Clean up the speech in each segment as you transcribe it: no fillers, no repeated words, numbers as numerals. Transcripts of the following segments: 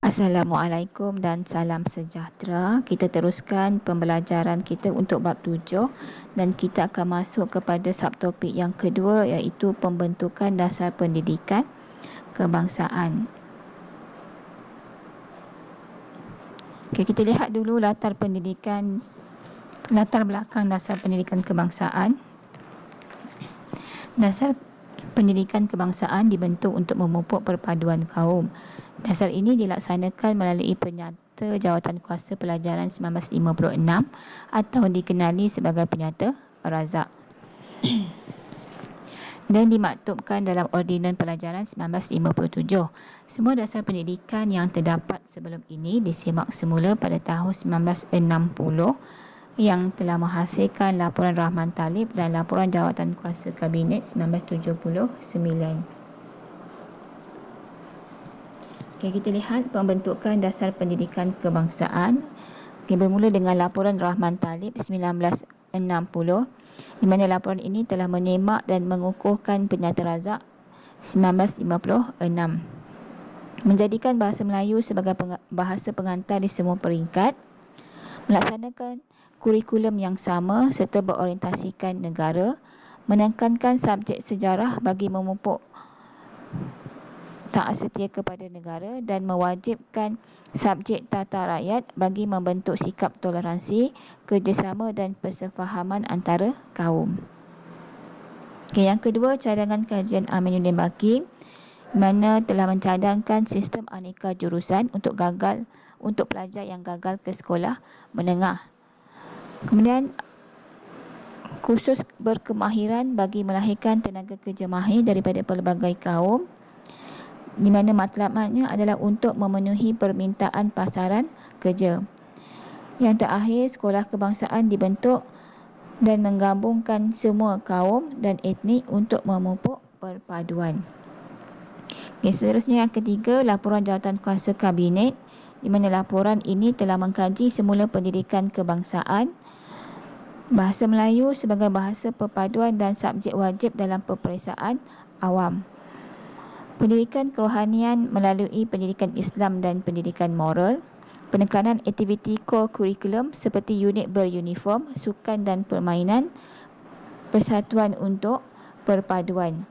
Assalamualaikum dan salam sejahtera. Kita teruskan pembelajaran kita untuk bab 7 dan kita akan masuk kepada subtopik yang kedua, iaitu pembentukan dasar pendidikan kebangsaan. Okay, kita lihat dulu latar belakang dasar pendidikan kebangsaan. Dasar pendidikan kebangsaan dibentuk untuk memupuk perpaduan kaum. Dasar ini dilaksanakan melalui Penyata Jawatankuasa Pelajaran 1956 atau dikenali sebagai Penyata Razak dan dimaktubkan dalam Ordinan Pelajaran 1957. Semua dasar pendidikan yang terdapat sebelum ini disemak semula pada tahun 1960 yang telah menghasilkan Laporan Rahman Talib dan Laporan Jawatankuasa Kabinet 1979. Okay, kita lihat pembentukan dasar pendidikan kebangsaan. Okay, bermula dengan Laporan Rahman Talib 1960, di mana laporan ini telah menyemak dan mengukuhkan Penyata Razak 1956, menjadikan bahasa Melayu sebagai bahasa pengantar di semua peringkat, melaksanakan kurikulum yang sama serta berorientasikan negara, menekankan subjek sejarah bagi memupuk taat setia kepada negara dan mewajibkan subjek tata rakyat bagi membentuk sikap toleransi, kerjasama dan persefahaman antara kaum. Okay, yang kedua, cadangan kajian Aminuddin Baki, mana telah mencadangkan sistem aneka jurusan untuk pelajar yang gagal ke sekolah menengah. Kemudian kursus berkemahiran bagi melahirkan tenaga kerja mahir daripada pelbagai kaum, di mana matlamatnya adalah untuk memenuhi permintaan pasaran kerja. Yang terakhir, sekolah kebangsaan dibentuk dan menggabungkan semua kaum dan etnik untuk memupuk perpaduan. Okay, seterusnya yang ketiga, Laporan Jawatankuasa Kabinet, di mana laporan ini telah mengkaji semula pendidikan kebangsaan, bahasa Melayu sebagai bahasa perpaduan dan subjek wajib dalam peperiksaan awam, pendidikan kerohanian melalui pendidikan Islam dan pendidikan moral, penekanan aktiviti core kurikulum seperti unit beruniform, sukan dan permainan, persatuan untuk perpaduan.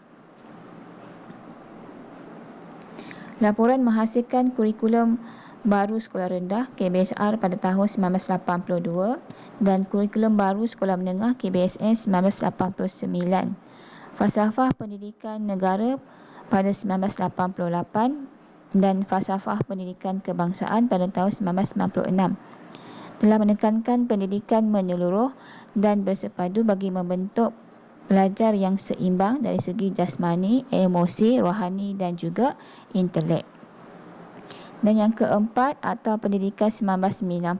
Laporan menghasilkan kurikulum baru sekolah rendah KBSR pada tahun 1982 dan kurikulum baru sekolah menengah KBSN 1989. Falsafah pendidikan negara pada 1988 dan falsafah pendidikan kebangsaan pada tahun 1996 telah menekankan pendidikan menyeluruh dan bersepadu bagi membentuk pelajar yang seimbang dari segi jasmani, emosi, rohani dan juga intelek. Dan yang keempat, atau pendidikan 1996,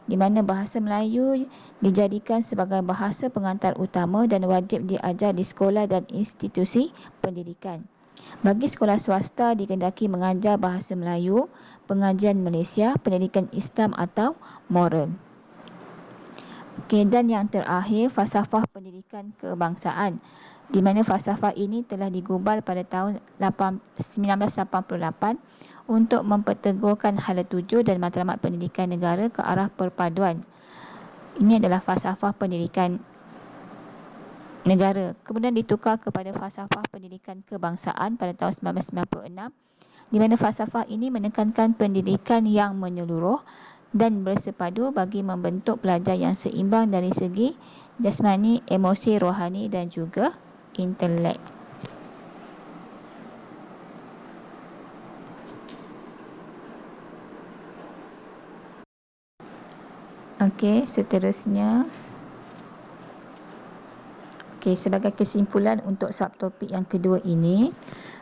di mana bahasa Melayu dijadikan sebagai bahasa pengantar utama dan wajib diajar di sekolah dan institusi pendidikan. Bagi sekolah swasta dikehendaki mengajar bahasa Melayu, pengajian Malaysia, pendidikan Islam atau moral. Okay, dan yang terakhir, falsafah pendidikan kebangsaan, di mana falsafah ini telah digubal pada tahun 1988 untuk memperteguhkan hala tuju dan matlamat pendidikan negara ke arah perpaduan. Ini adalah falsafah pendidikan negara. Kemudian ditukar kepada falsafah pendidikan kebangsaan pada tahun 1996, di mana falsafah ini menekankan pendidikan yang menyeluruh dan bersepadu bagi membentuk pelajar yang seimbang dari segi jasmani, emosi, rohani dan juga intelek. Okey, seterusnya. Okey, sebagai kesimpulan untuk subtopik yang kedua ini,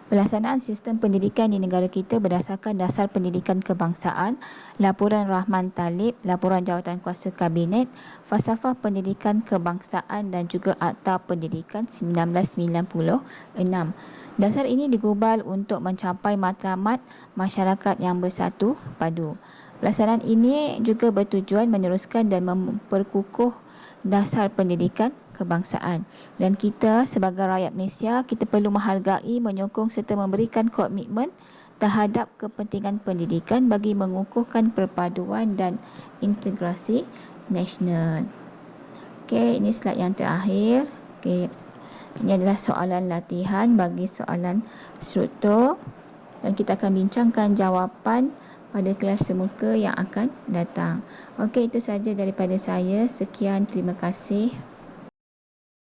pelaksanaan sistem pendidikan di negara kita berdasarkan dasar pendidikan kebangsaan, Laporan Rahman Talib, Laporan Jawatankuasa Kabinet, Falsafah Pendidikan Kebangsaan dan juga Akta Pendidikan 1996. Dasar ini digubal untuk mencapai matlamat masyarakat yang bersatu padu. Pelaksanaan ini juga bertujuan meneruskan dan memperkukuh dasar pendidikan kebangsaan. Dan kita sebagai rakyat Malaysia, kita perlu menghargai, menyokong serta memberikan komitmen terhadap kepentingan pendidikan bagi mengukuhkan perpaduan dan integrasi nasional. Okey, ini slide yang terakhir. Okey, ini adalah soalan latihan bagi soalan struktur dan kita akan bincangkan jawapan pada kelas semuka yang akan datang. Okey, itu sahaja daripada saya. Sekian, terima kasih.